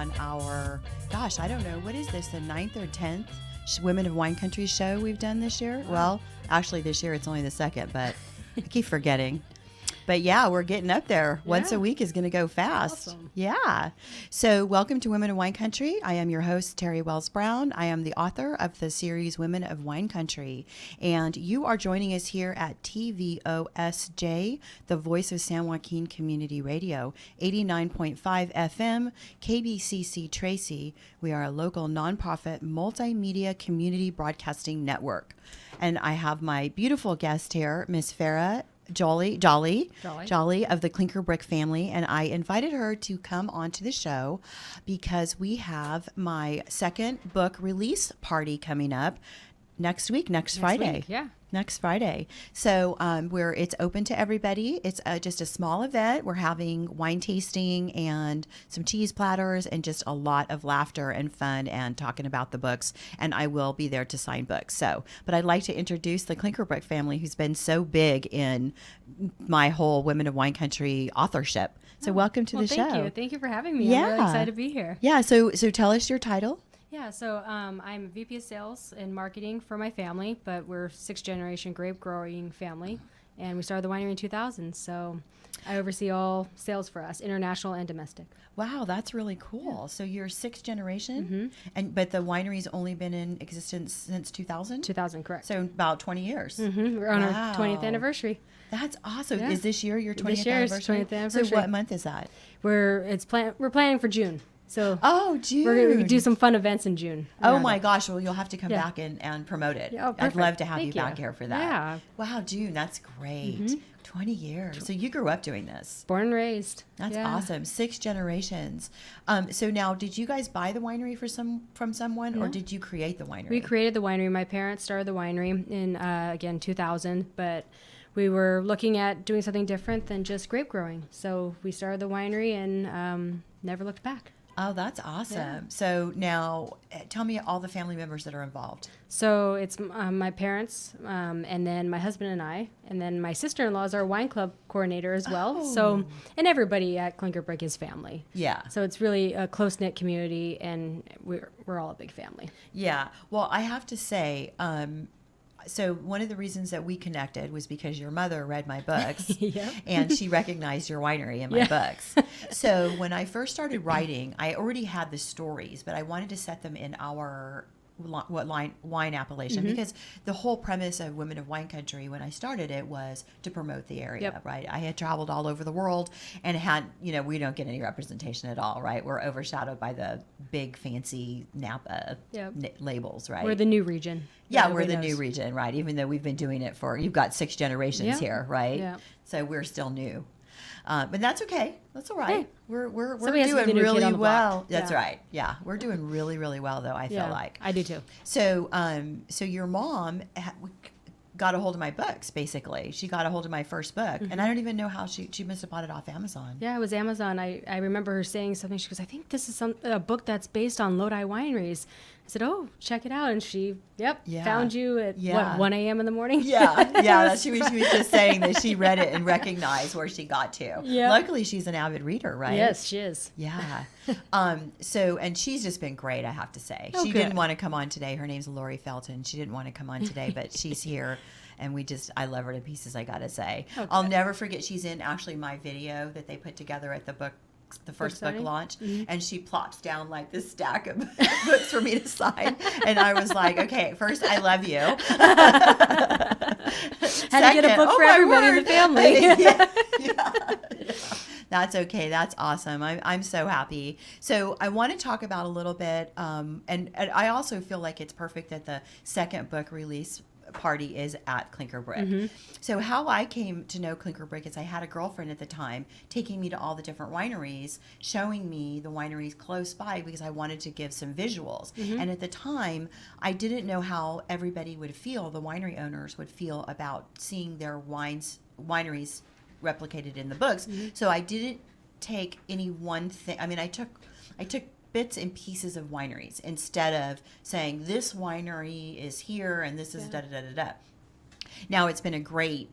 on our, gosh, I don't know, what is this, the 9th or 10th Women of Wine Country show we've done this year? Well, actually this year it's only the 2nd, but I keep forgetting. But yeah, we're getting up there. Once a week is going to go fast. Awesome. Yeah. So welcome to Women of Wine Country. I am your host, Terry Wells Brown. I am the author of the series Women of Wine Country. And you are joining us here at TVOSJ, the voice of San Joaquin Community Radio, 89.5 FM, KBCC Tracy. We are a local nonprofit multimedia community broadcasting network. And I have my beautiful guest here, Miss Farah Jolly of the Klinker Brick family, and I invited her to come onto the show because we have my second book release party coming up next Friday. Next Friday. So it's open to everybody. It's just a small event. We're having wine tasting and some cheese platters and just a lot of laughter and fun and talking about the books. And I will be there to sign books. But I'd like to introduce the Klinker Brick family, who's been so big in my whole Women of Wine Country authorship. So welcome to the show. Thank you for having me. I'm really excited to be here. Yeah. So tell us your title. Yeah, so I'm VP of Sales and Marketing for my family, but we're 6th generation grape growing family, and we started the winery in 2000. So I oversee all sales for us, international and domestic. Wow, that's really cool. Yeah. So you're 6th generation, Mm-hmm. but the winery's only been in existence since 2000? 2000, correct. So about 20 years. Mm-hmm. We're on our 20th anniversary. That's awesome. Yeah. Is this year your 20th this year anniversary? Is 20th anniversary. So what month is that? We're planning for June. So June. We're going to do some fun events in June. Oh my gosh. Well, you'll have to come back and promote it. Yeah, I'd love to have you back here for that. Yeah. Wow, June. That's great. Mm-hmm. 20 years. So you grew up doing this. Born and raised. That's awesome. 6 generations. So now, did you guys buy the winery from someone, or did you create the winery? We created the winery. My parents started the winery in, again, 2000, but we were looking at doing something different than just grape growing. So we started the winery and never looked back. Oh, that's awesome. Yeah. So now tell me all the family members that are involved. So it's my parents, and then my husband and I, and then my sister-in-law is our wine club coordinator as well. Oh. So, and everybody at Klinker Brick is family. Yeah. So it's really a close-knit community, and we're all a big family. Yeah. Well, I have to say, so one of the reasons that we connected was because your mother read my books and she recognized your winery in my books. So when I first started writing, I already had the stories, but I wanted to set them in our wine appellation, because the whole premise of Women of Wine Country when I started it was to promote the area, right? I had traveled all over the world and had, we don't get any representation at all, right? We're overshadowed by the big fancy Napa labels, right? We're the new region. Yeah, we're the new region, right? Even though we've been doing it you've got 6 generations here, right? Yeah. So we're still new. But that's okay. That's all right. Hey. We're Somebody doing really well. That's Yeah. right. Yeah, we're doing really, really well, though, I feel like. I do too. So so your mom got a hold of my books, basically. She got a hold of my first book. And I don't even know how she must have bought it off Amazon. Yeah, it was Amazon. I remember her saying something. She goes, I think this is a book that's based on Lodi wineries. I said, oh, check it out. And she, found you at, 1 a.m. in the morning? Yeah. She was just saying that she read it and recognized where she got to. Yeah. Luckily, she's an avid reader, right? Yes, she is. Yeah. And she's just been great, I have to say. Oh, she good. didn't want to come on today. Her name's Lori Felton. She didn't want to come on today, but she's here. And I love her to pieces, I got to say. Okay. I'll never forget, she's in actually my video that they put together at the first book launch, and she plops down like this stack of books for me to sign, and I was like, okay, first, I love you. Had to get a book for everybody in the family. That's okay. That's awesome. I'm so happy. So I want to talk about a little bit, and I also feel like it's perfect that the second book release party is at Klinker Brick. So how I came to know Klinker Brick is I had a girlfriend at the time taking me to all the different wineries, showing me the wineries close by because I wanted to give some visuals. And at the time, I didn't know how everybody would feel, the winery owners would feel about seeing their wineries replicated in the books. So I didn't take any one thing. I mean, I took bits and pieces of wineries instead of saying this winery is here and this is da da da da da. Now it's been a great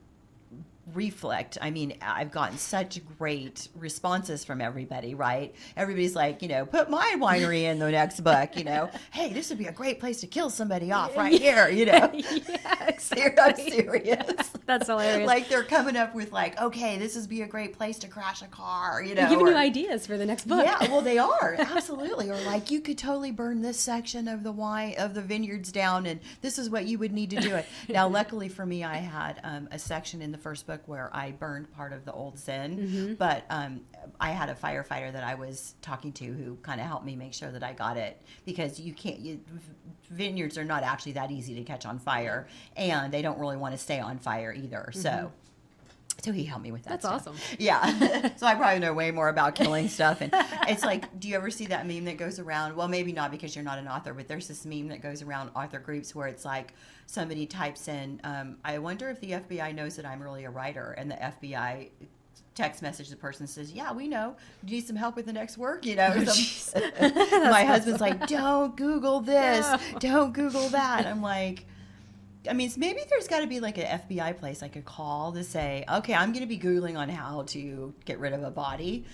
reflect. I mean, I've gotten such great responses from everybody, right? Everybody's like, put my winery in the next book, hey, this would be a great place to kill somebody off right here, Yeah, exactly. I'm serious. That's hilarious. Like they're coming up with like, okay, this would be a great place to crash a car, They're giving you ideas for the next book. Yeah, well, they are, absolutely. Or like, you could totally burn this section of the vineyards down, and this is what you would need to do it. Now, luckily for me, I had a section in the first book where I burned part of the old Zen, but I had a firefighter that I was talking to who kind of helped me make sure that I got it, because vineyards are not actually that easy to catch on fire, and they don't really want to stay on fire either. So he helped me with that. That's stuff. awesome. Yeah. So I probably know way more about killing stuff. And it's like, do you ever see that meme that goes around? Well, maybe not, because you're not an author, but there's this meme that goes around author groups where it's like somebody types in, I wonder if the FBI knows that I'm really a writer. And the FBI text message the person says, yeah, we know. Do you need some help with the next work? My husband's like, don't Google this. No. Don't Google that. I'm like, I mean, maybe there's got to be like an FBI place I could call to say, okay, I'm going to be Googling on how to get rid of a body.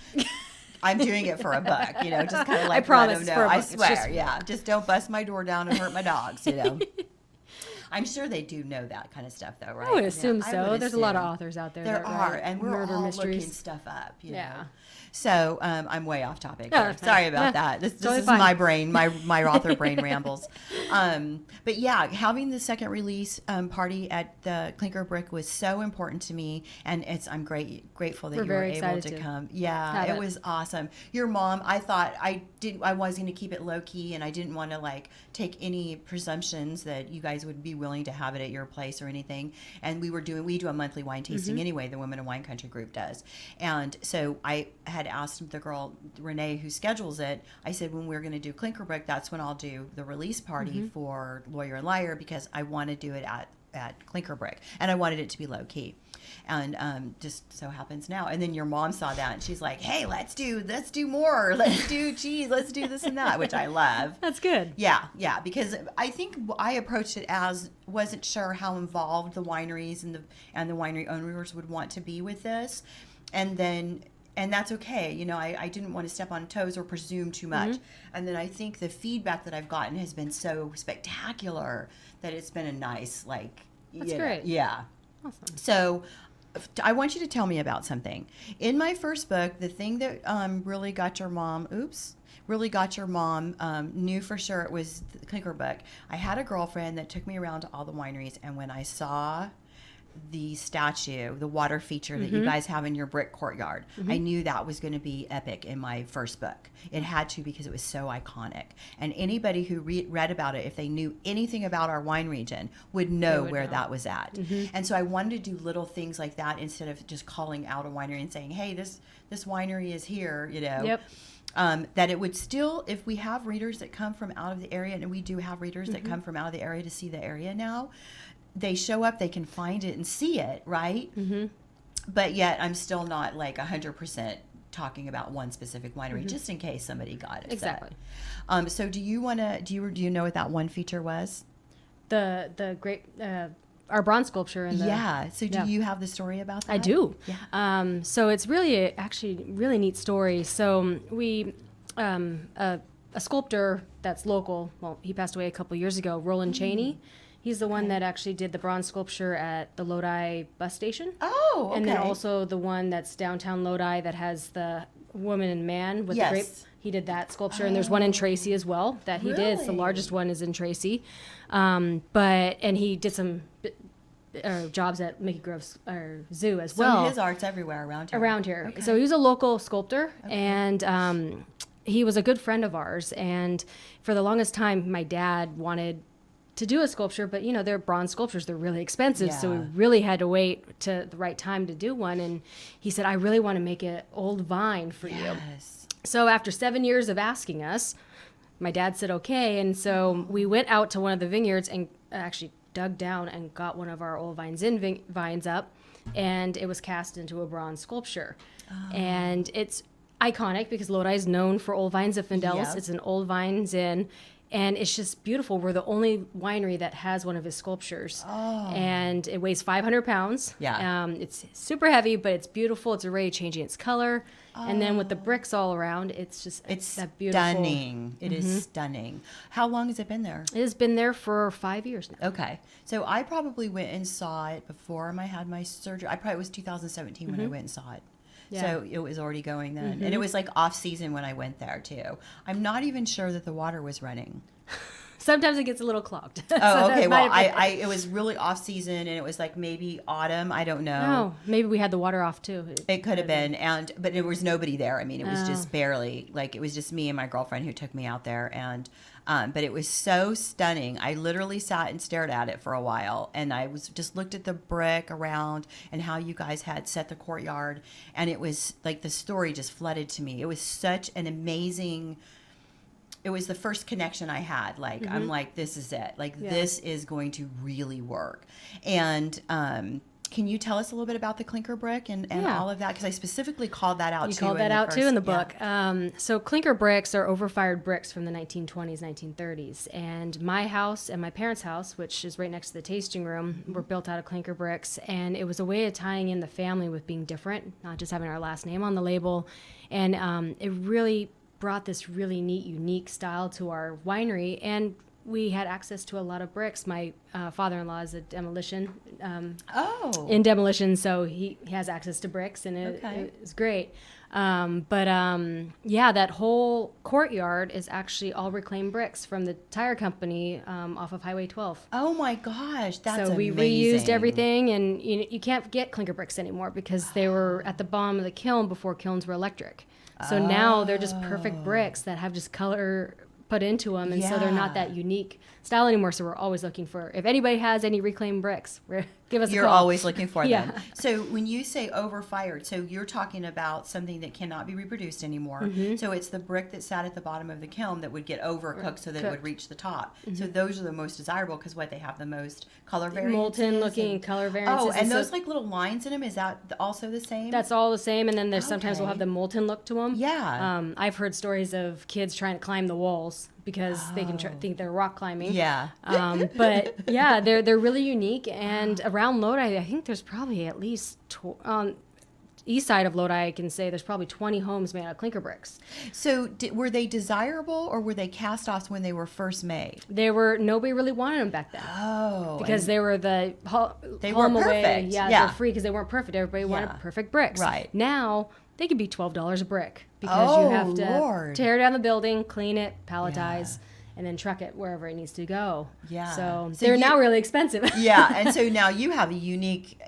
I'm doing it for a buck, just kind of like, I promise, let them know. I swear, just just don't bust my door down and hurt my dogs, I'm sure they do know that kind of stuff, though, right? I would assume so. There's a lot of authors out there. There are, and we're all mysteries. looking stuff up. Yeah. So I'm way off topic. Oh, sorry about that. This is my brain, my author brain rambles. But yeah, having the second release party at the Klinker Brick was so important to me, and I'm grateful that you were able to come. Yeah, it was awesome. Your mom, I thought I was going to keep it low key, and I didn't want to like take any presumptions that you guys would be willing to have it at your place or anything. And we do a monthly wine tasting anyway. The Women of Wine Country group does, and so I had asked the girl Renee who schedules it. I said, when we're going to do Klinker Brick, that's when I'll do the release party for Lawyer and Liar, because I want to do it at Klinker Brick, and I wanted it to be low key. And just so happens now. And then your mom saw that, and she's like, hey, let's do more. Let's do cheese. Let's do this and that, which I love. That's good. Yeah, because I think I approached it as wasn't sure how involved the wineries and the winery owners would want to be with this. And that's okay. I didn't want to step on toes or presume too much. And then I think the feedback that I've gotten has been so spectacular that it's been a nice, That's great. Yeah. Awesome. So I want you to tell me about something. In my first book, the thing that really got your mom, knew for sure it was the Klinker book. I had a girlfriend that took me around to all the wineries, and when I saw the statue, the water feature that you guys have in your brick courtyard, I knew that was going to be epic in my first book. It had to, because it was so iconic. And anybody who read about it, if they knew anything about our wine region, would know where that was at. And so I wanted to do little things like that instead of just calling out a winery and saying, hey, this winery is here, Yep. That it would still, if we have readers that come from out of the area, and we do have readers that come from out of the area to see the area now, they show up, they can find it and see it, right? But yet I'm still not like 100% talking about one specific winery, just in case somebody got upset. Exactly. So do you know what that one feature was? The great our bronze sculpture in the So do you have the story about that? I do. Yeah. So it's really really neat story. So we a sculptor that's local. Well, he passed away a couple years ago. Roland Cheney. He's the one that actually did the bronze sculpture at the Lodi bus station. Oh, okay. And then also the one that's downtown Lodi that has the woman and man with the grape. He did that sculpture. And there's one in Tracy as well that he did. It's the largest one is in Tracy. And he did some jobs at Mickey Grove Zoo as well. So his art's everywhere around here. Okay. So he was a local sculptor, and he was a good friend of ours. And for the longest time, my dad wanted to do a sculpture, but they're bronze sculptures, they're really expensive. So we really had to wait to the right time to do one. And he said, I really want to make an old vine for you. So after 7 years of asking us, my dad said, okay. And so we went out to one of the vineyards and actually dug down and got one of our old vines up, and it was cast into a bronze sculpture. And it's iconic because Lodi is known for old vines of Findelis. It's an old vines inn. And it's just beautiful. We're the only winery that has one of his sculptures. Oh. And it weighs 500 pounds. Yeah. It's super heavy, but it's beautiful. It's already changing its color. And then with the bricks all around, it's just that beautiful. Stunning. It is stunning. How long has it been there? It has been there for 5 years now. Okay. So I probably went and saw it before I had my surgery. It was 2017 when I went and saw it. Yeah. So it was already going then. And it was like off season when I went there too. I'm not even sure that the water was running. Sometimes it gets a little clogged. Oh, okay. Well, it was really off season, and it was like maybe autumn. I don't know. Oh, maybe we had the water off too. It could have been, but there was nobody there. I mean, it was just barely, like, it was just me and my girlfriend who took me out there, and but it was so stunning. I literally sat and stared at it for a while, and I was just looked at the brick around and how you guys had set the courtyard, and it was like the story just flooded to me. It was such an amazing. It was the first connection I had. Like, I'm like, this is it. Like, this is going to really work. And can you tell us a little bit about the Klinker brick and all of that? Because I specifically called that out You too. called that out too in the book. So Klinker bricks are overfired bricks from the 1920s, 1930s. And my house and my parents' house, which is right next to the tasting room, were built out of Klinker bricks. And it was a way of tying in the family with being different, not just having our last name on the label. And it really brought this really neat, unique style to our winery, and we had access to a lot of bricks. My father-in-law is a demolition, in demolition, so he has access to bricks, and it's great. That whole courtyard is actually all reclaimed bricks from the tire company off of Highway 12. Oh my gosh, that's so we amazing. reused everything, and you can't get Klinker bricks anymore because they were at the bottom of the kiln before kilns were electric. So now they're just perfect bricks that have just color put into them, and so they're not that unique style anymore. So we're always looking for, if anybody has any reclaimed bricks, give us a call. You're always looking for Yeah. them. So when you say overfired, so you're talking about something that cannot be reproduced anymore. So it's the brick that sat at the bottom of the kiln that would get overcooked so that it would reach the top. So those are the most desirable because they have the most color variances. Molten looking color variances. Oh, and those like little lines in them, is that also the same? That's all the same, and then there's sometimes we'll have the molten look to them. Yeah. I've heard stories of kids trying to climb the walls because they can think they're rock climbing. Yeah. But yeah, they're really unique, and around Lodi, I think there's probably at least on east side of Lodi, I can say there's probably 20 homes made out of Klinker bricks. So were they desirable, or were they cast-offs when they were first made? Nobody really wanted them back then. Oh. Because they were they home weren't away. perfect. Yeah, they're free because they weren't perfect. Everybody wanted perfect bricks. Right. Now they could be $12 a brick because you have to Lord. tear down the building, clean it, palletize, and then truck it wherever it needs to go. Yeah. So they're now really expensive. Yeah, and so now you have a unique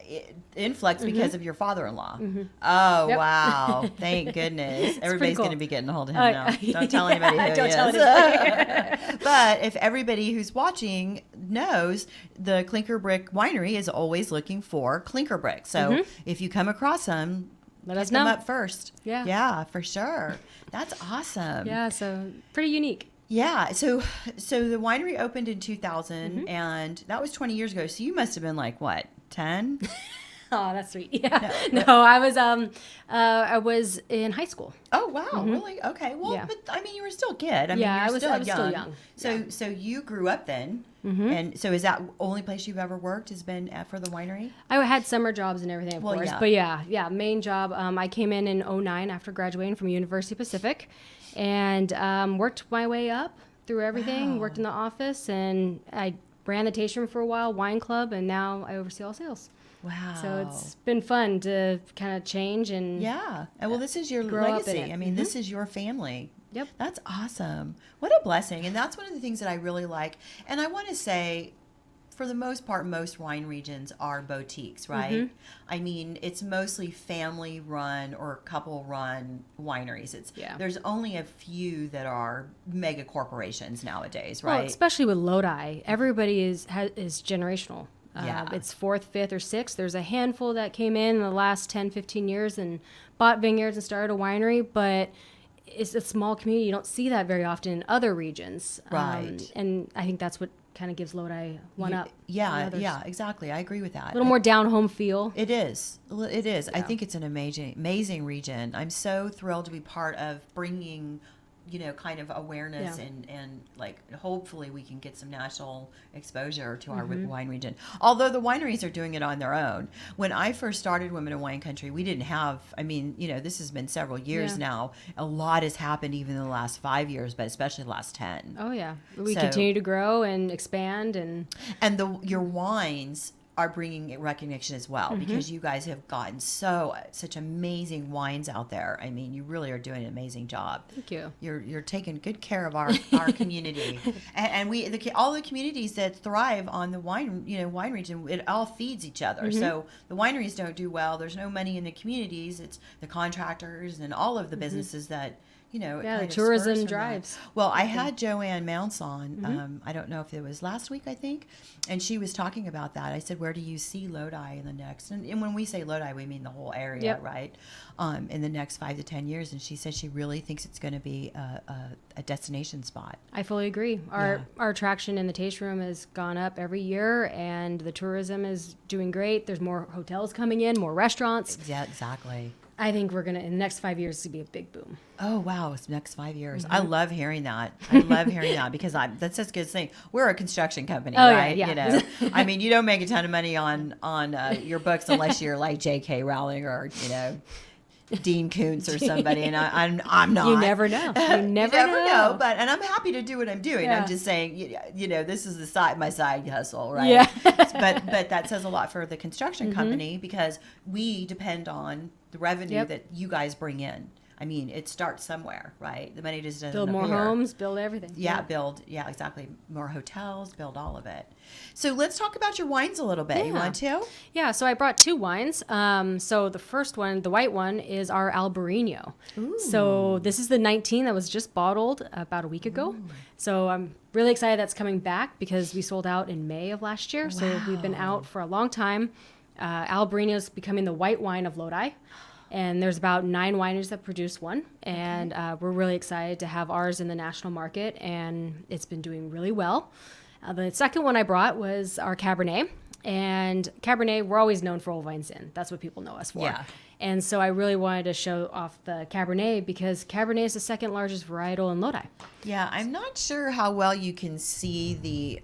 influx because of your father-in-law. Oh, wow. Thank goodness. Everybody's cool. going to be getting a hold of him now. Don't tell anybody who Don't he tell is. anybody. But if everybody who's watching knows, the Klinker Brick Winery is always looking for Klinker bricks. So if you come across them, Let us pick them know. up first. Yeah. Yeah, for sure. That's awesome. Yeah, so pretty unique. Yeah, so the winery opened in 2000, and that was 20 years ago. So you must have been like, what, 10? Oh, that's sweet. Yeah. No, I was in high school. Oh, wow, really? Okay. Well, but I mean, you were still a kid. I mean, I you're was still young. So you grew up then, and so is that the only place you've ever worked has been for the winery? I had summer jobs and everything, of course. Yeah. But main job. I came in 2009 after graduating from University Pacific, and worked my way up through everything. Wow. Worked in the office, and I ran the tasting room for a while, wine club, and now I oversee all sales. Wow. So it's been fun to kind of change and And well, this is your grow up in legacy. it. I mean, this is your family. Yep. That's awesome. What a blessing. And that's one of the things that I really like. And I want to say, for the most part, most wine regions are boutiques, right? I mean, it's mostly family-run or couple-run wineries. There's only a few that are mega corporations nowadays, right? Well, especially with Lodi, everybody is generational. Yeah. It's fourth, fifth, or sixth. There's a handful that came in the last 10, 15 years and bought vineyards and started a winery, but it's a small community. You don't see that very often in other regions. Right. And I think that's what kind of gives Lodi one up. Yeah, exactly. I agree with that. A little more down-home feel. It is. It is. I think it's an amazing region. I'm so thrilled to be part of bringing kind of awareness and like hopefully we can get some national exposure to our wine region. Although the wineries are doing it on their own. When I first started Women in Wine Country, we didn't have, this has been several years now. A lot has happened even in the last 5 years, but especially the last 10. Oh yeah. We continue to grow and expand and your wines are bringing recognition as well because you guys have gotten such amazing wines out there. I mean, you really are doing an amazing job. Thank you. You're taking good care of our community, and all the communities that thrive on the wine region, it all feeds each other. So the wineries don't do well. There's no money in the communities. It's the contractors and all of the businesses that. The tourism drives. Well, I had Joanne Mounce on. I don't know if it was last week, I think, and she was talking about that. I said, "Where do you see Lodi in the next?" And when we say Lodi, we mean the whole area, right? In the next 5 to 10 years, and she said she really thinks it's going to be a destination spot. I fully agree. Our attraction in the taste room has gone up every year, and the tourism is doing great. There's more hotels coming in, more restaurants. Yeah, exactly. I think we're going to, in the next 5 years, to be a big boom. Oh, wow. It's next 5 years. I love hearing that. Because that's just a good thing. We're a construction company, right? Yeah. I mean, you don't make a ton of money on your books unless you're like J.K. Rowling or, Dean Koontz or somebody. And I'm not. You never know. You never know. And I'm happy to do what I'm doing. Yeah. I'm just saying, this is my side hustle, right? Yeah. but that says a lot for the construction company because we depend on the revenue that you guys bring in. I mean, it starts somewhere, right? The money just doesn't build more homes, build everything. Yeah, exactly. More hotels, build all of it. So let's talk about your wines a little bit. You want to? Yeah, so I brought 2 wines. So the first one, the white one, is our Albarino. Ooh. So this is the 19 that was just bottled about a week ago. Ooh. So I'm really excited that's coming back because we sold out in May of last year. Wow. So we've been out for a long time. Albarino is becoming the white wine of Lodi. And there's about 9 wineries that produce one. And we're really excited to have ours in the national market. And it's been doing really well. The second one I brought was our Cabernet. And Cabernet, we're always known for Old Vine Sin. That's what people know us for. Yeah. And so I really wanted to show off the Cabernet because Cabernet is the second largest varietal in Lodi. Yeah, I'm not sure how well you can see the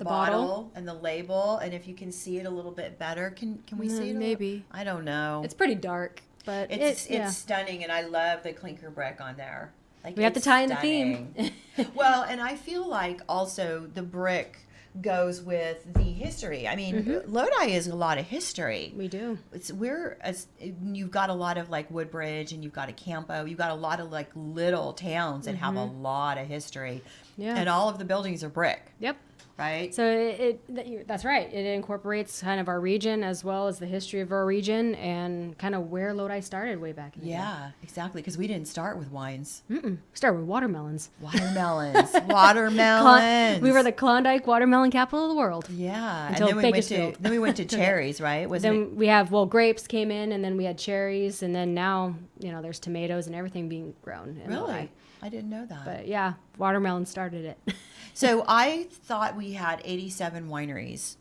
bottle and the label, and if you can see it a little bit better, can we see it? Maybe. I don't know. It's pretty dark, but it's stunning, and I love the Klinker brick on there. Like, we have to tie in the theme. Well, and I feel like also the brick goes with the history. I mean, Lodi is a lot of history. We do. You've got a lot of like Woodbridge, and you've got a Campo. You've got a lot of like little towns that have a lot of history. Yeah. And all of the buildings are brick. Yep. Right. So that's right. It incorporates kind of our region as well as the history of our region and kind of where Lodi started way back in the day. Yeah, exactly. Because we didn't start with wines. We started with watermelons. Watermelons. We were the Klondike watermelon capital of the world. Yeah. Until and then we went to cherries, right? We have grapes came in, and then we had cherries, and then now there's tomatoes and everything being grown. In Lodi. I didn't know that. But yeah, watermelon started it. So I thought we had 87 wineries.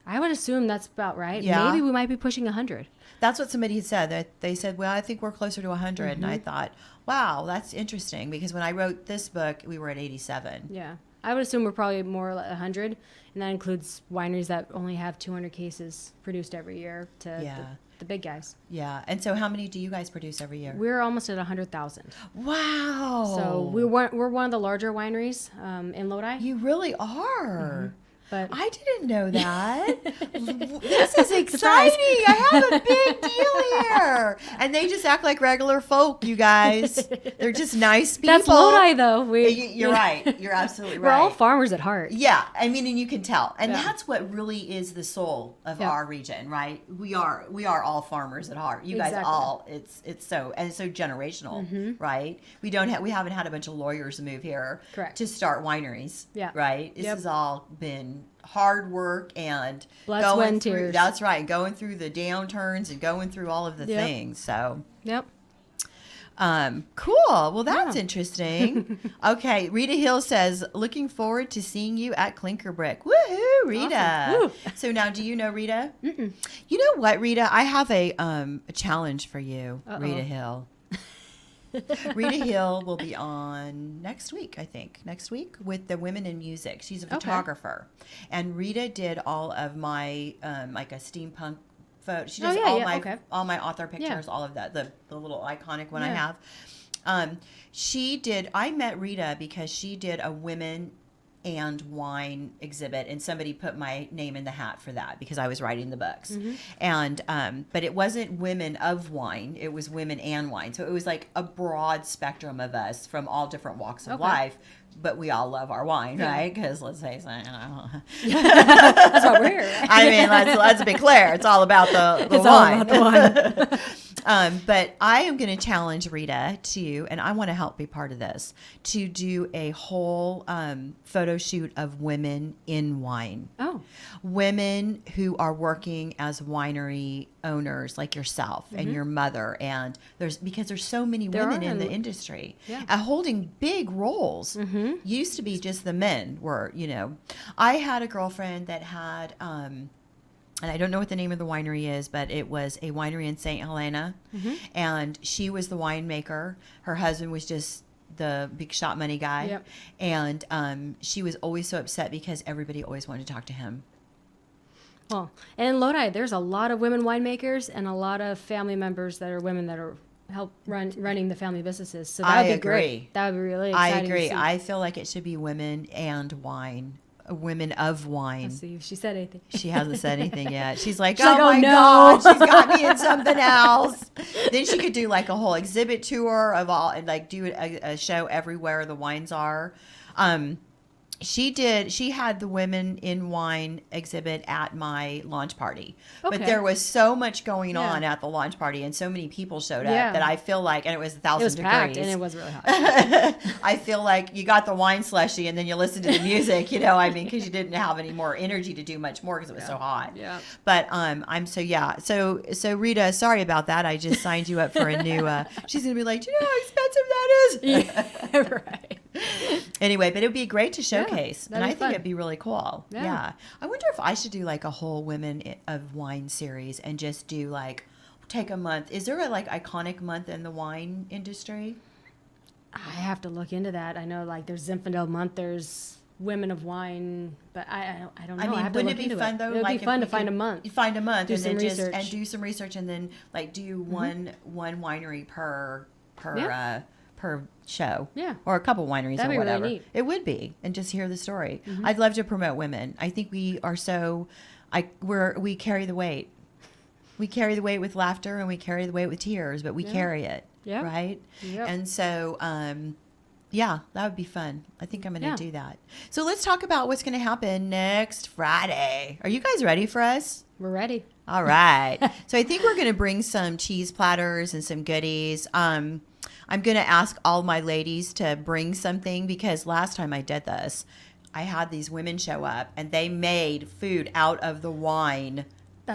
I would assume that's about right. Yeah. Maybe we might be pushing 100. That's what somebody had said. They said, well, I think we're closer to 100. And I thought, wow, that's interesting. Because when I wrote this book, we were at 87. Yeah. I would assume we're probably more like 100. And that includes wineries that only have 200 cases produced every year to the big guys. Yeah. And so how many do you guys produce every year? We're almost at 100,000. Wow. So we're one of the larger wineries in Lodi. You really are. But I didn't know that. This is exciting. I have a big deal here. And they just act like regular folk, you guys. They're just nice people. That's Lodi, though. You're right. You're absolutely right. We're all farmers at heart. Yeah. I mean, and you can tell. And that's what really is the soul of our region, right? We are all farmers at heart. You guys all. It's so generational, right? We haven't had a bunch of lawyers move here to start wineries. Yeah. Right? This has all been hard work and blood, sweat, and tears. That's right. Going through the downturns and going through all of the things. So cool. Well, that's interesting. Okay. Rita Hill says, looking forward to seeing you at Klinker Brick. Woohoo, Rita. Awesome. So now, do you know Rita? Mm-mm. You know what, Rita? I have a challenge for you, Rita Hill. Rita Hill will be on next week, I think. Next week with the Women in Music. She's a photographer. And Rita did all of my like a steampunk photo. She does all my author pictures, all of that, the little iconic one I have. I met Rita because she did a women and wine exhibit, and somebody put my name in the hat for that because I was writing the books. And but it wasn't women of wine, it was women and wine. So it was like a broad spectrum of us from all different walks of life, but we all love our wine, right? Because let's face it, that's what we're here, right? I mean, let's be clear, it's all about the it's wine. All about the wine. But I am going to challenge Rita to, and I want to help be part of this, to do a whole photo shoot of women in wine. Oh. Women who are working as winery owners like yourself and your mother. And because there's so many women in the industry holding big roles. Used to be just the men were, I had a girlfriend that had, and I don't know what the name of the winery is, but it was a winery in St. Helena. And she was the winemaker. Her husband was just the big shot money guy. And she was always so upset because everybody always wanted to talk to him. Well, and in Lodi, there's a lot of women winemakers and a lot of family members that are women that are running the family businesses. So that would be great. That would be really exciting. I agree. I feel like it should be women and wine. Women of wine. Let's see if she said anything. She hasn't said anything yet. She's like, oh my no. God, she's got me in something else. Then she could do like a whole exhibit tour of all, and like do a show everywhere the wines are. She had the Women in Wine exhibit at my launch party. Okay. But there was so much going on at the launch party and so many people showed up that I feel like, and it was 1,000 degrees. Packed and it was really hot. I feel like you got the wine slushy and then you listen to the music, because you didn't have any more energy to do much more because it was so hot. Yeah. But So Rita, sorry about that. I just signed you up for a new, she's going to be like, do you know how expensive that is? Yeah, right. Anyway, but it would be great to showcase, and I think fun. it'd be really cool. Yeah. I wonder if I should do like a whole Women of Wine series and just do like take a month. Is there a like iconic month in the wine industry? I have to look into that. I know like there's Zinfandel month, there's Women of Wine, but I don't know. I mean, wouldn't it be fun though? It would be fun to find a month. You find a month do and some then research. and do some research and then like do one winery per show, or a couple wineries. That'd or be whatever. really neat. It would be, and just hear the story. I'd love to promote women. I think we are we carry the weight. We carry the weight with laughter and we carry the weight with tears, but we carry it, right? Yep. And so, that would be fun. I think I'm going to do that. So let's talk about what's going to happen next Friday. Are you guys ready for us? We're ready. All right. So I think we're going to bring some cheese platters and some goodies. I'm going to ask all my ladies to bring something because last time I did this, I had these women show up and they made food out of the wine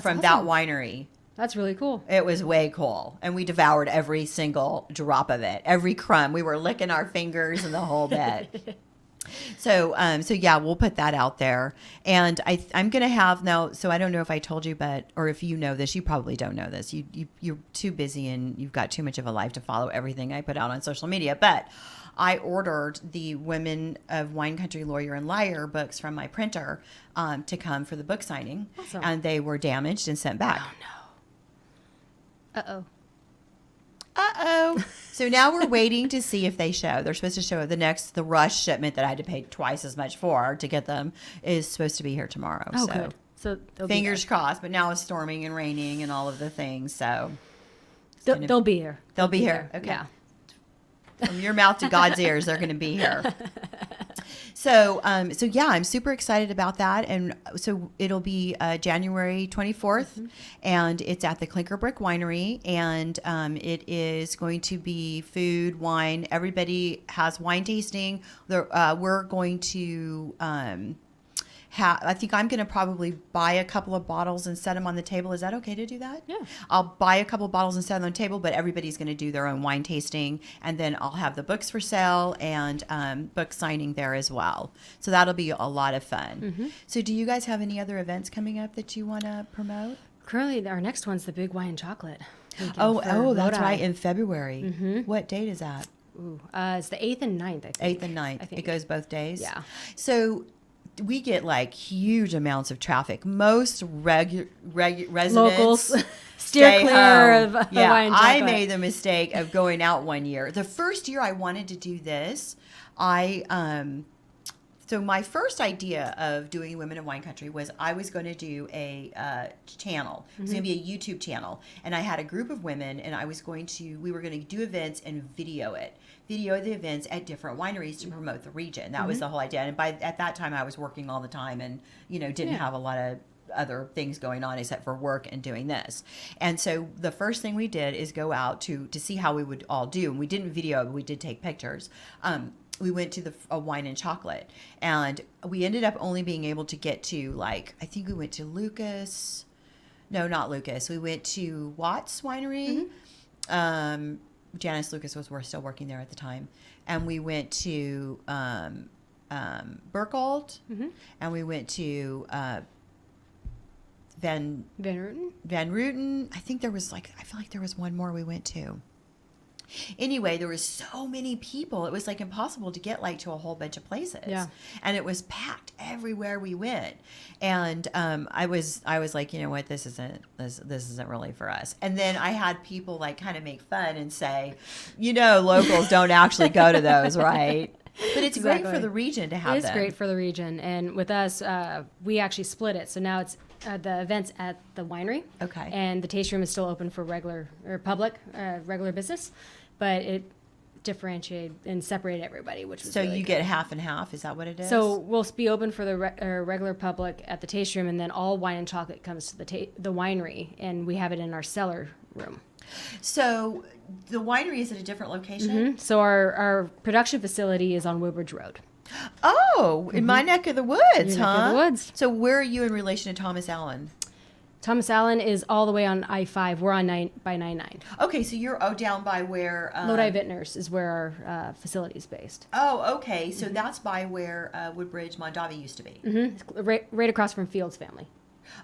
from that winery. That's really cool. It was way cool. And we devoured every single drop of it, every crumb. We were licking our fingers and the whole bit. So we'll put that out there. And I'm going to have now, so I don't know if I told you, or if you know this, you probably don't know this. You're too busy and you've got too much of a life to follow everything I put out on social media. But I ordered the Women of Wine Country Lawyer and Liar books from my printer to come for the book signing. Awesome. And they were damaged and sent back. Oh, no. Uh-oh. So now we're waiting to see if they show. They're supposed to show the rush shipment that I had to pay twice as much for to get them is supposed to be here tomorrow. Oh, so good. So fingers crossed, but now it's storming and raining and all of the things. So they'll be here. They'll be here. Okay. Yeah. From your mouth to God's ears, they're going to be here. So I'm super excited about that. And so it'll be January 24th, and it's at the Klinker Winery, and it is going to be food, wine. Everybody has wine tasting. We're going to I think I'm going to probably buy a couple of bottles and set them on the table. Is that okay to do that? Yeah. I'll buy a couple of bottles and set them on the table, but everybody's going to do their own wine tasting. And then I'll have the books for sale and book signing there as well. So that'll be a lot of fun. So do you guys have any other events coming up that you want to promote? Currently, our next one's the Big Wine and Chocolate. Oh, that's right, in February. What date is that? Ooh, it's the 8th and 9th, I think. 8th and 9th. I think. It goes both days? Yeah. So we get like huge amounts of traffic. Most residents Locals steer clear of Hawaiian chocolate. I made the mistake of going out one year. The first year I wanted to do this, so my first idea of doing Women in Wine Country was I was going to do a channel. It was going to be a YouTube channel. And I had a group of women, and we were going to do events and video the events at different wineries to promote the region. That was the whole idea. And at that time I was working all the time and, didn't have a lot of other things going on except for work and doing this. And so the first thing we did is go out to see how we would all do. And we didn't video, but we did take pictures. We went to a wine and chocolate, and we ended up only being able to get to I think we went to Lucas. No, not Lucas. We went to Watts Winery. Janice Lucas was still working there at the time. And we went to Burkhold, and we went to Van Ruten. I think there was I feel like there was one more we went to. Anyway, there was so many people. It was impossible to get to a whole bunch of places. Yeah. And it was packed everywhere we went. And I was like, you know what, this isn't really for us. And then I had people kind of make fun and say, locals don't actually go to those, right? But it's great for the region to have them. It is great for the region. And with us, we actually split it. So now it's the events at the winery. Okay. And the taste room is still open for regular business, but it differentiated and separated everybody, which was really you good. Get half and half. Is that what it is? So we'll be open for the regular public at the taste room, and then all wine and chocolate comes to the winery, and we have it in our cellar room. So the winery is at a different location? So our production facility is on Woodbridge Road. Oh, in my neck of the woods, Your neck of the woods. So where are you in relation to Thomas Allen? Thomas Allen is all the way on I-5. We're on by 99. Okay, so you're down by where... Lodi Vintners is where our facility is based. Oh, okay. So that's by where Woodbridge Mondavi used to be. Right across from Fields family.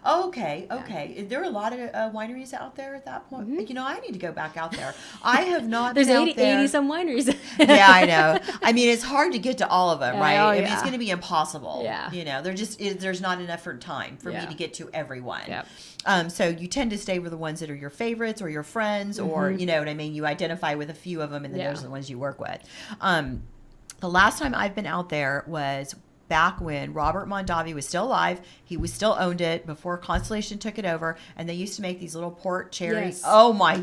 Okay. Yeah. There are a lot of wineries out there at that point. I need to go back out there. I have not There's been 80, out there. 80 some wineries. Yeah, I know. I mean, it's hard to get to all of them, right? Oh, I mean, it's going to be impossible. Yeah. There's not enough time for me to get to everyone. Yep. So you tend to stay with the ones that are your favorites or your friends, or you know what I mean. You identify with a few of them, and then those are the ones you work with. The last time I've been out there was back when Robert Mondavi was still alive. He was still owned it before Constellation took it over, and they used to make these little port cherries. Yes. Oh my!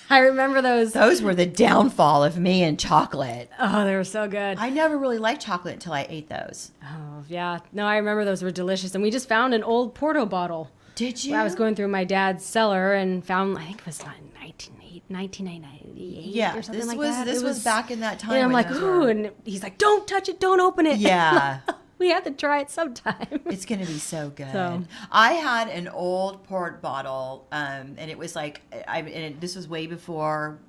I remember those. Those were the downfall of me and chocolate. Oh, they were so good. I never really liked chocolate until I ate those. Oh, yeah. No, I remember those were delicious. And we just found an old Porto bottle. Did you? I was going through my dad's cellar and found, I think it was 1998 or something like that. This was back in that time. And I'm like, ooh, and he's like, don't touch it, don't open it. Yeah. We have to try it sometime. It's going to be so good. So. I had an old port bottle, and it was this was way before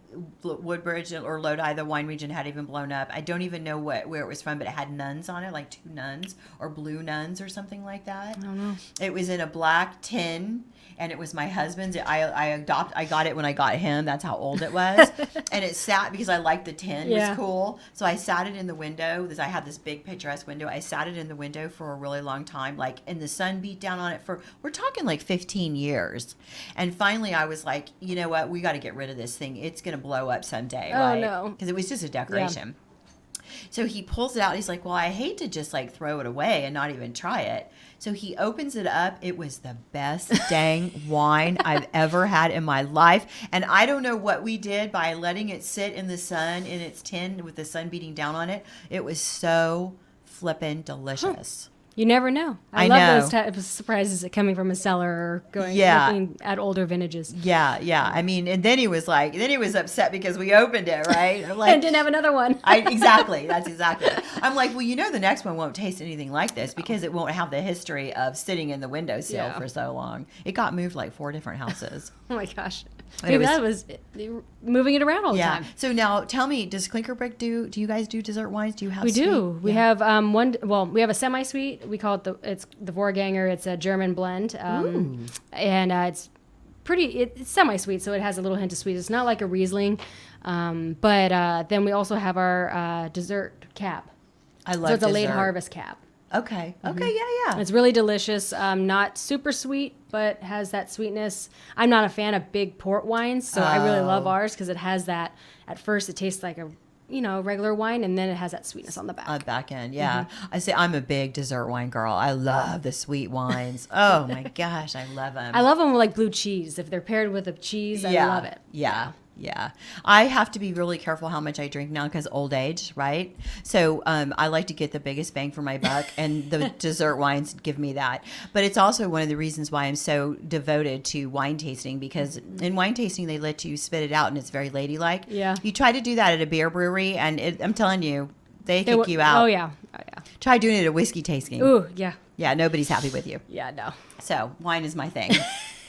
Woodbridge or Lodi, the wine region, had even blown up. I don't even know where it was from, but it had nuns on it, like 2 nuns or blue nuns or something like that. I don't know. It was in a black tin, and it was my husband's. I got it when I got him. That's how old it was. And it sat, because I liked the tin. It was cool. So I sat it in the window, because I had this big picturesque window. I sat it in the window for a really long time, and the sun beat down on it we're talking 15 years. And finally I was like, you know what? We got to get rid of this thing. It's going to blow up someday, right? Oh, no. Because it was just a decoration. Yeah. So he pulls it out. He's like, well, I hate to just throw it away and not even try it. So he opens it up. It was the best dang wine I've ever had in my life. And I don't know what we did by letting it sit in the sun in its tin with the sun beating down on it. It was so flippin' delicious. Huh. You never know. I love those types of surprises coming from a cellar or looking at older vintages. Yeah. I mean, and then he was upset because we opened it, right? And didn't have another one. Exactly. That's exactly. I'm like, well, the next one won't taste anything like this because it won't have the history of sitting in the windowsill for so long. It got moved 4 different houses. Oh my gosh. Maybe that was moving it around all the time. So now tell me, does Klinker Brick do you guys do dessert wines? Do you have We sweet? do. We have we have a semi-sweet. We call it it's the Vorgänger. It's a German blend. And it's it's semi-sweet, so it has a little hint of sweet. It's not like a Riesling. But then we also have our dessert cab. I love So it's dessert. a late harvest cab. Okay. Okay. Yeah. It's really delicious. Not super sweet, but has that sweetness. I'm not a fan of big port wines, so I really love ours because it has that. At first, it tastes like a regular wine, and then it has that sweetness on the back. Back end, yeah. I say I'm a big dessert wine girl. I love the sweet wines. Oh my gosh, I love them. I love them like blue cheese. If they're paired with a cheese, I love it. Yeah. I have to be really careful how much I drink now because old age, right? So I like to get the biggest bang for my buck, and the dessert wines give me that. But it's also one of the reasons why I'm so devoted to wine tasting, because in wine tasting, they let you spit it out, and it's very ladylike. Yeah. You try to do that at a beer brewery, and I'm telling you, they kick you out. Oh, yeah. Try doing it at a whiskey tasting. Ooh, yeah. Yeah, nobody's happy with you. Yeah, no. So wine is my thing.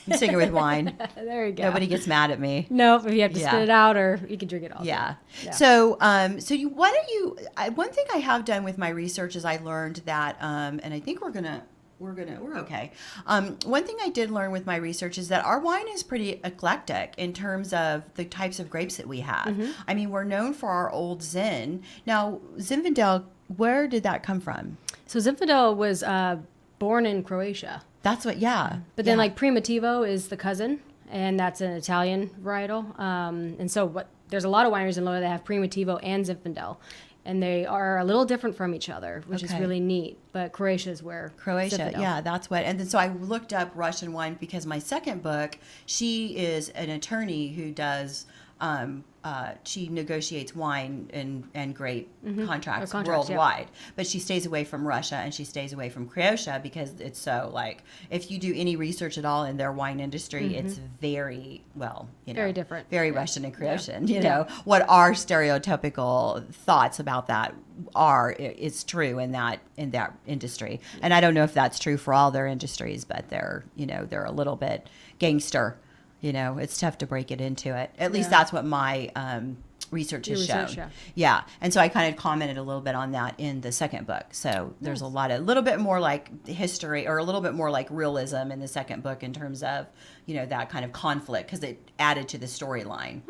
I'm sticking with wine. There you go. Nobody gets mad at me. Nope, if you have to spit it out, or you can drink it all. Yeah. Yeah. So, why don't you? One thing I have done with my research is I learned that, and I think we're okay. One thing I did learn with my research is that our wine is pretty eclectic in terms of the types of grapes that we have. I mean, we're known for our old Zin. Now, Zinfandel, where did that come from? So Zinfandel was born in Croatia. That's what, yeah. But then, like, Primitivo is the cousin, and that's an Italian varietal. And so there's a lot of wineries in Loyola that have Primitivo and Zinfandel, and they are a little different from each other, which is really neat. But Croatia is where Zinfandel. Yeah, that's what. And then so I looked up Russian wine because my second book, she is an attorney who does. She negotiates wine and grape contracts worldwide, but she stays away from Russia and she stays away from Croatia because it's so, like, if you do any research at all in their wine industry, it's very, very different, very Russian and Croatian. You know what our stereotypical thoughts about that are is true in that industry, and I don't know if that's true for all their industries, but they're a little bit gangster. It's tough to break it into it. At least that's what my research has shown. Yeah. And so I kind of commented a little bit on that in the second book. So there's a little bit more like history, or a little bit more like realism in the second book in terms of, that kind of conflict, because it added to the storyline.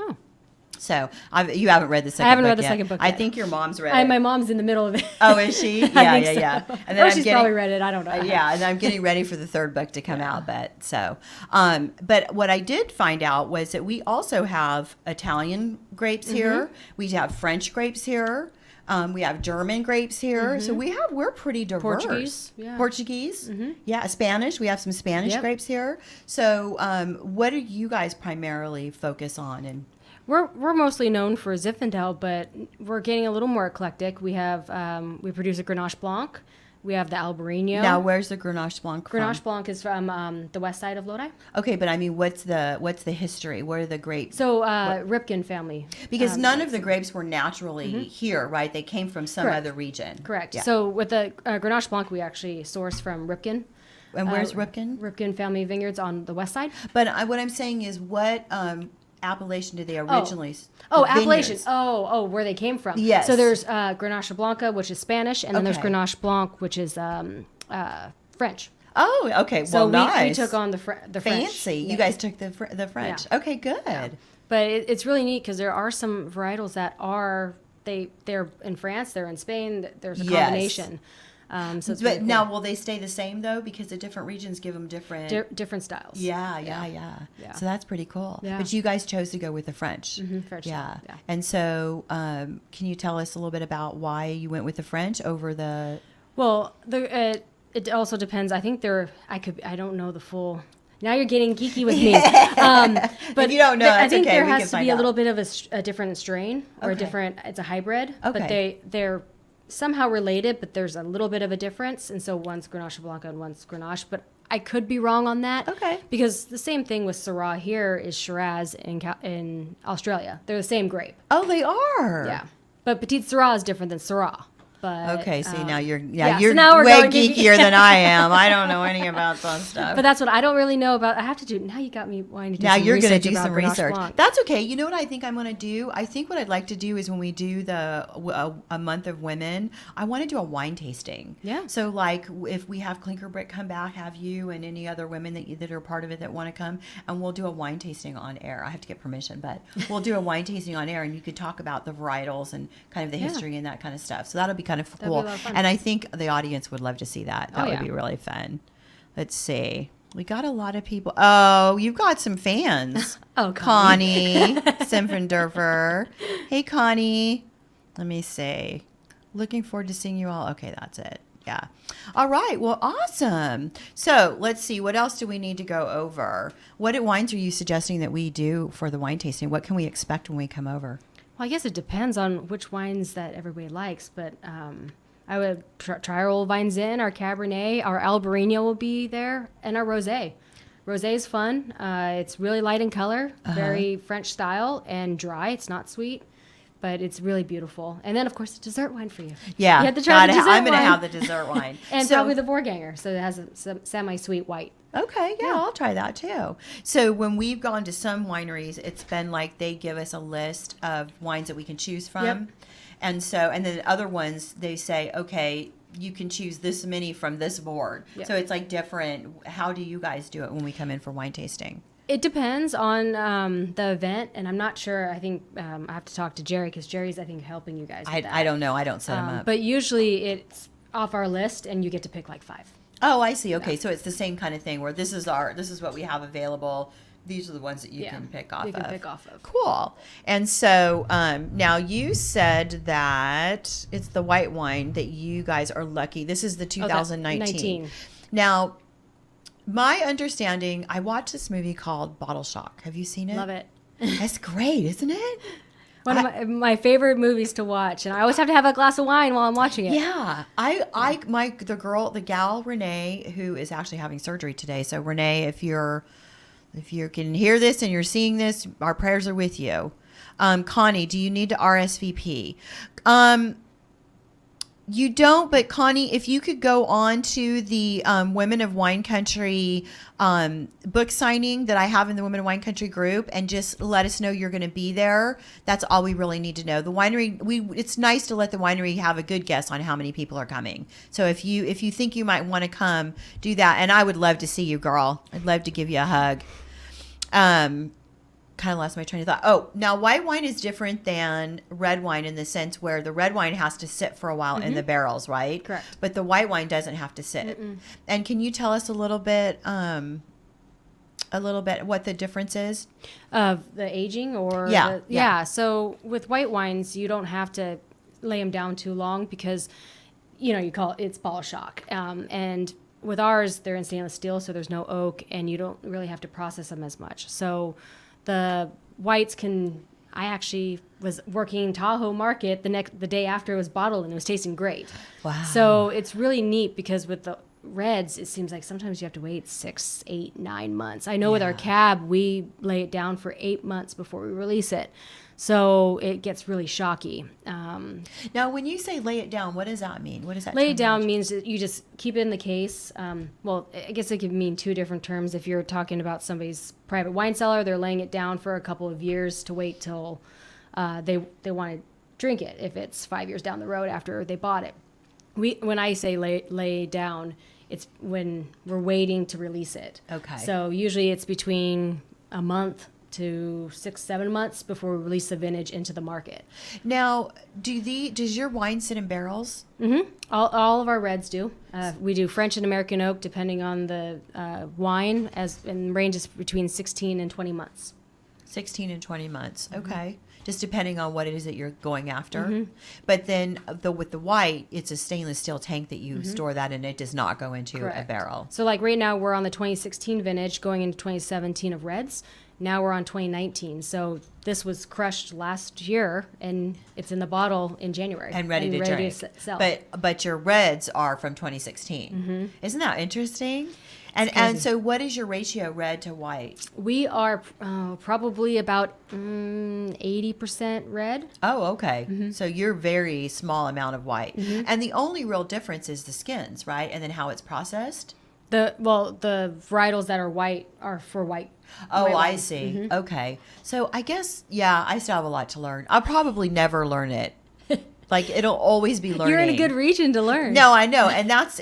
So you haven't read the second book yet? I haven't read the second book yet. I think your mom's read it. My mom's in the middle of it. Oh, is she? Yeah. And then she's probably read it. I don't know. And I'm getting ready for the third book to come out. But what I did find out was that we also have Italian grapes here. We have French grapes here. We have German grapes here. So we're pretty diverse. Portuguese. Yeah. Spanish. We have some Spanish grapes here. So what do you guys primarily focus on? And we're mostly known for Zinfandel, but we're getting a little more eclectic. We have we produce a Grenache Blanc. We have the Albarino. Now, where's the Grenache Blanc from? Grenache Blanc is from the west side of Lodi. Okay, but I mean, what's the history? What are the grapes? So Ripken family. Because none of the grapes were naturally here, right? They came from some other region. Correct. Yeah. So with the Grenache Blanc, we actually source from Ripken. And where's Ripken? Ripken family vineyards on the west side. But what I'm saying is, what appellation did they originally? Appellation. Where they came from. Yes. So there's Grenache Blanca, which is Spanish, and then there's Grenache Blanc, which is French. Oh, okay. So nice. we took on the French. Fancy. You guys took the French. Yeah. Okay, good. Yeah. But it's really neat because there are some varietals that they're in France, they're in Spain. There's a combination. So it's but now, will they stay the same though? Because the different regions give them different styles. Yeah. So that's pretty cool. Yeah. But you guys chose to go with the French. French. Yeah. And so, can you tell us a little bit about why you went with the French over the? Well, it also depends. I think I don't know the full. Now you're getting geeky with me. But if you don't know, I think okay. there has to be a little bit of a different strain or it's a hybrid. Okay. But they're somehow related, but there's a little bit of a difference. And so one's Grenache Blanca and one's Grenache. But I could be wrong on that. Okay. Because the same thing with Syrah here is Shiraz in Australia. They're the same grape. Oh, they are? Yeah. But Petite Syrah is different than Syrah. But Okay, see now you're so now we're way going geekier than I am. I don't know any about that stuff. But that's what I don't really know about. I have to do. Now you got me wanting to do. Now some you're going to research do about some Grenache research. Blanc. That's okay. You know what I think I'm going to do? I think what I'd like to do is when we do a month of women, I want to do a wine tasting. Yeah. So like if we have Klinker come back, have you and any other women that are part of it that want to come, and we'll do a wine tasting on air. I have to get permission, but we'll do a wine tasting on air, and you could talk about the varietals and kind of the history and that kind of stuff. So that'll be kind of That'd be cool. a lot of fun. And I think the audience would love to see that. That Oh, would yeah. be really fun. Let's see. We got a lot of people. Oh, you've got some fans. Oh, Connie Simpfendorfer. Hey, Connie. Let me see. Looking forward to seeing you all. Okay, that's it. Yeah. All right. Well, awesome. So let's see. What else do we need to go over? What wines are you suggesting that we do for the wine tasting? What can we expect when we come over? Well, I guess it depends on which wines that everybody likes, but I would try our old vines in, our Cabernet, our Albarino will be there, and our Rosé. Rosé is fun. It's really light in color, very French style, and dry. It's not sweet, but it's really beautiful. And then, of course, a dessert wine for you. Yeah. You have to try the dessert I'm going to wine. have the dessert wine. And So- probably the Vorgänger, so it has a semi-sweet white. Okay, yeah, I'll try that too. So when we've gone to some wineries, it's been like they give us a list of wines that we can choose from. Yep. And then other ones, they say, okay, you can choose this many from this board. Yep. So it's like different. How do you guys do it when we come in for wine tasting? It depends on the event, and I'm not sure. I think I have to talk to Jerry because Jerry's, I think, helping you guys with that. I don't know. I don't set them up. But usually it's off our list, and you get to pick like 5. Oh, I see. Okay, so it's the same kind of thing where this is what we have available. These are the ones that you can pick off of. You can pick off of. Cool. And so now you said that it's the white wine that you guys are lucky. This is the 2019. 19. Now, my understanding, I watched this movie called Bottle Shock. Have you seen it? Love it. It's great, isn't it? One of my favorite movies to watch, and I always have to have a glass of wine while I'm watching it. Yeah, the gal Renee, who is actually having surgery today. So Renee, if you can hear this and you're seeing this, our prayers are with you. Connie, do you need to RSVP? You don't, but Connie, if you could go on to the Women of Wine Country book signing that I have in the Women of Wine Country group, and just let us know you're going to be there. That's all we really need to know. The winery, it's nice to let the winery have a good guess on how many people are coming. So if you think you might want to come, do that. And I would love to see you, girl. I'd love to give you a hug. Kind of lost my train of thought. Oh, now white wine is different than red wine in the sense where the red wine has to sit for a while in the barrels, right? Correct. But the white wine doesn't have to sit. And can you tell us a little bit what the difference is? Of the aging or Yeah. So with white wines, you don't have to lay them down too long because you call it's bottle shock. And with ours, they're in stainless steel, so there's no oak, and you don't really have to process them as much. So the whites I actually was working Tahoe Market the day after it was bottled, and it was tasting great. Wow. So it's really neat because with the reds, it seems like sometimes you have to wait 6, 8, 9 months. I know with our cab, we lay it down for 8 months before we release it. So it gets really shocky. Now, when you say lay it down, what does that mean? What does that Lay it down terminology- means that you just keep it in the case. Well, I guess it could mean 2 different terms. If you're talking about somebody's private wine cellar, they're laying it down for a couple of years to wait till they want to drink it. If it's 5 years down the road after they bought it, when I say lay down, it's when we're waiting to release it. Okay. So usually it's between a month to 6, 7 months before we release the vintage into the market. Now, does your wine sit in barrels? Mm-hmm. All of our reds do. We do French and American oak depending on the wine, and ranges between 16 and 20 months. 16 and 20 months. Okay. Just depending on what it is that you're going after. But then with the white, it's a stainless steel tank that you store that in. It does not go into a Correct. barrel. So like right now we're on the 2016 vintage going into 2017 of reds. Now we're on 2019. So this was crushed last year and it's in the bottle in January. And ready to drink. sell. But your reds are from 2016. Isn't that interesting? And so what is your ratio red to white? We are probably about 80% red. Oh, okay. So you're very small amount of white. And the only real difference is the skins, right? And then how it's processed? The varietals that are white are for white. Oh, white I wine. see. Okay. So I guess, yeah, I still have a lot to learn. I'll probably never learn it. Like, it'll always be learning. You're in a good region to learn. No, I know. And that's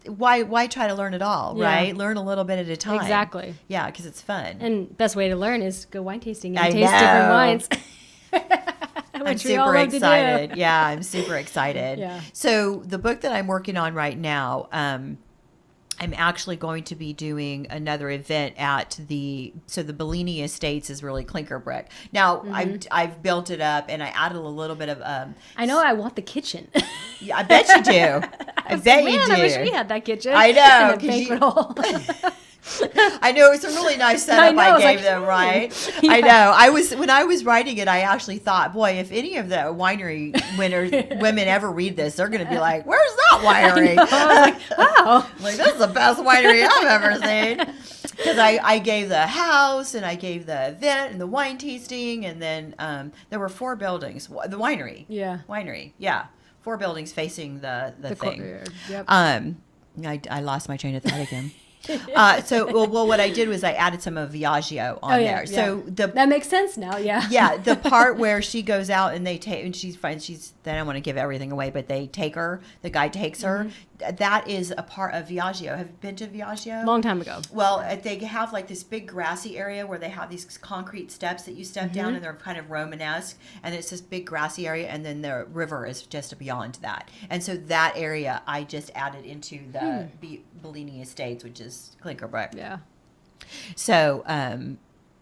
why try to learn it all, Yeah. right? Learn a little bit at a time. Exactly. Yeah, because it's fun. And best way to learn is go wine tasting and I taste know. different wines. I'm super excited. Yeah, I'm super excited. Yeah. So the book that I'm working on right now, I'm actually going to be doing another event at the Bellini Estates is really Klinker brick. Now I've built it up and I added a little bit of I know I want the kitchen. yeah, I bet you do. I bet you do. I wish we had that kitchen. I know, And the banquet hall. I know it's a really nice setup I gave them, right? Yeah. I know. When I was writing it, I actually thought, boy, if any of the winery women ever read this, they're going to be like, "Where's that winery?" I was like, wow. Like, this is the best winery I've ever seen. Because I gave the house and I gave the event and the wine tasting, and then there were 4 buildings. The winery, Yeah. winery, yeah, 4 buildings facing the thing. courtyard. Yep. I lost my train of thought again. Well, what I did was I added some of Viaggio on there. Yeah. So that makes sense now. Yeah. yeah, the part where she goes out and they take, and she's fine. They don't want to give everything away, but they take her. The guy takes her. That is a part of Viaggio. Have you been to Viaggio? Long time ago. Well, they have like this big grassy area where they have these concrete steps that you step down, and they're kind of Romanesque. And it's this big grassy area, and then the river is just beyond that. And so that area I just added into the Bellini Estates, which is Klinker brick. Yeah. So I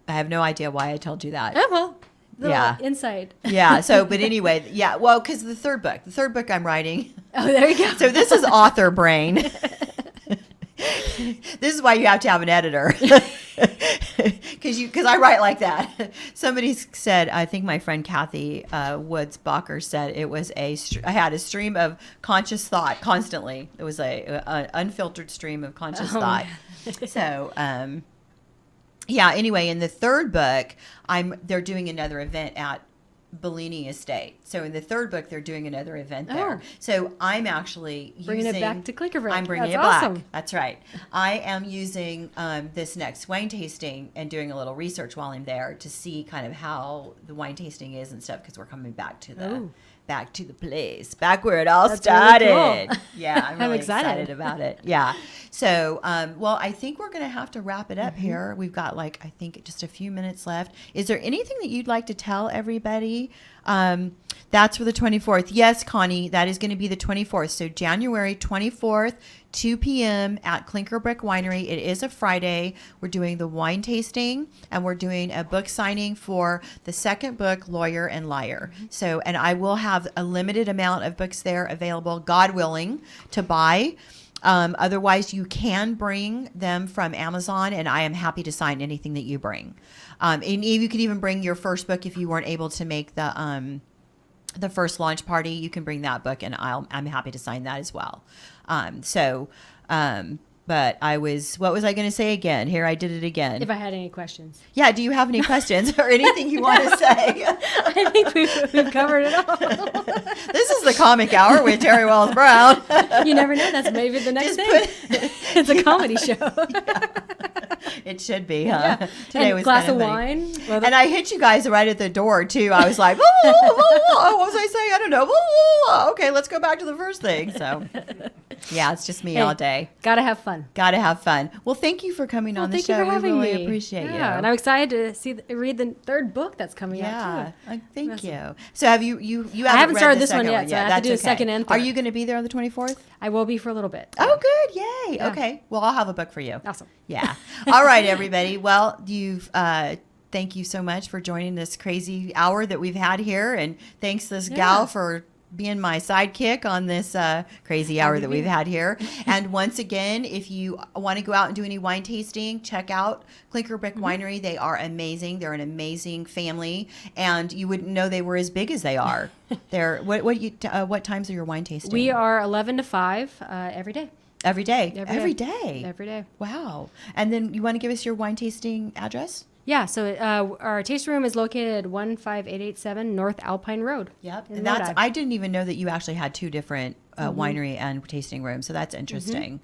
have no idea why I told you that. Oh, well. Yeah. Insight. Yeah. So, but anyway, yeah. Well, because the third book I'm writing. Oh, there you go. So this is author brain. This is why you have to have an editor. Because I write like that. Somebody said, I think my friend Kathy Woods Bacher said it was I had a stream of conscious thought constantly. It was a unfiltered stream of conscious thought. So, yeah. Anyway, in the third book, they're doing another event at Bellini Estate. So in the third book, they're doing another event there. Oh. So I'm actually Bringing it back to Klinker brick. I'm bringing That's it back. awesome. That's right. I am using this next wine tasting and doing a little research while I'm there to see kind of how the wine tasting is and stuff, because we're coming back to the place, back where it all started. Really cool. Yeah, I'm really excited. excited about it. Yeah. So, well, I think we're going to have to wrap it up here. We've got I think just a few minutes left. Is there anything that you'd like to tell everybody? That's for the 24th. Yes, Connie, that is going to be the 24th. So January 24th, 2 p.m. at Klinker Brick Winery. It is a Friday. We're doing the wine tasting and we're doing a book signing for the second book, Lawyer and Liar. So, and I will have a limited amount of books there available, God willing, to buy. Otherwise, you can bring them from Amazon, and I am happy to sign anything that you bring. And you could even bring your first book if you weren't able to make the first launch party. You can bring that book, and I'm happy to sign that as well. But what was I going to say again? Here, I did it again. If I had any questions. Yeah, do you have any questions or anything you want to say? I think we've covered it all. This is the Comic Hour with Terry Wells Brown. You never know. That's maybe the next Just thing. It's a comedy show. It should be, huh? Yeah. Today and was glass kind of funny. wine. Well, And I hit you guys right at the door, too. I was like, what was I saying? I don't know. Okay, let's go back to the first thing. So, yeah, it's just me all day. Gotta have fun. Gotta have fun. Well, thank you for coming on the show. Thank you for having we really me. appreciate you. And I'm excited to read the third book that's coming out, too. Thank you. So have you I haven't read started the this one second yet, so I have to do the second and Are third. you going to be there on the 24th? I will be for a little bit. Oh, good. Yay. Yeah. Okay. Well, I'll have a book for you. Awesome. Yeah. All right, everybody. Well, thank you so much for joining this crazy hour that we've had here. And thanks this gal for being my sidekick on this crazy hour that we've had here. And once again, if you want to go out and do any wine tasting, check out Klinker Brick Winery. They are amazing. They're an amazing family, and you wouldn't know they were as big as they are. What times are your wine tasting? We are 11 to 5 every day. Every day. Every day. Day. Every day. Wow. And then you want to give us your wine tasting address? Yeah, so our taste room is located 15887 North Alpine Road. Yep. in And that's, Lodi. I didn't even know that you actually had two different winery and tasting rooms. So that's interesting.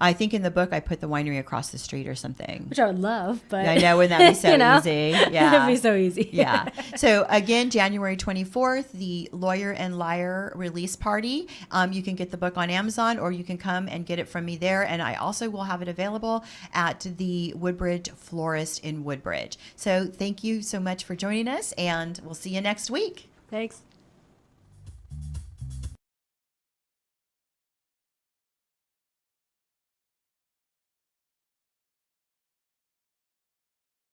I think in the book I put the winery across the street or something. Which I would love, but I know, wouldn't that be so you know, easy? Yeah. it'd be so easy. Yeah. So again, January 24th, the Lawyer and Liar release party. You can get the book on Amazon, or you can come and get it from me there. And I also will have it available at the Woodbridge Florist in Woodbridge. So thank you so much for joining us, and we'll see you next week. Thanks.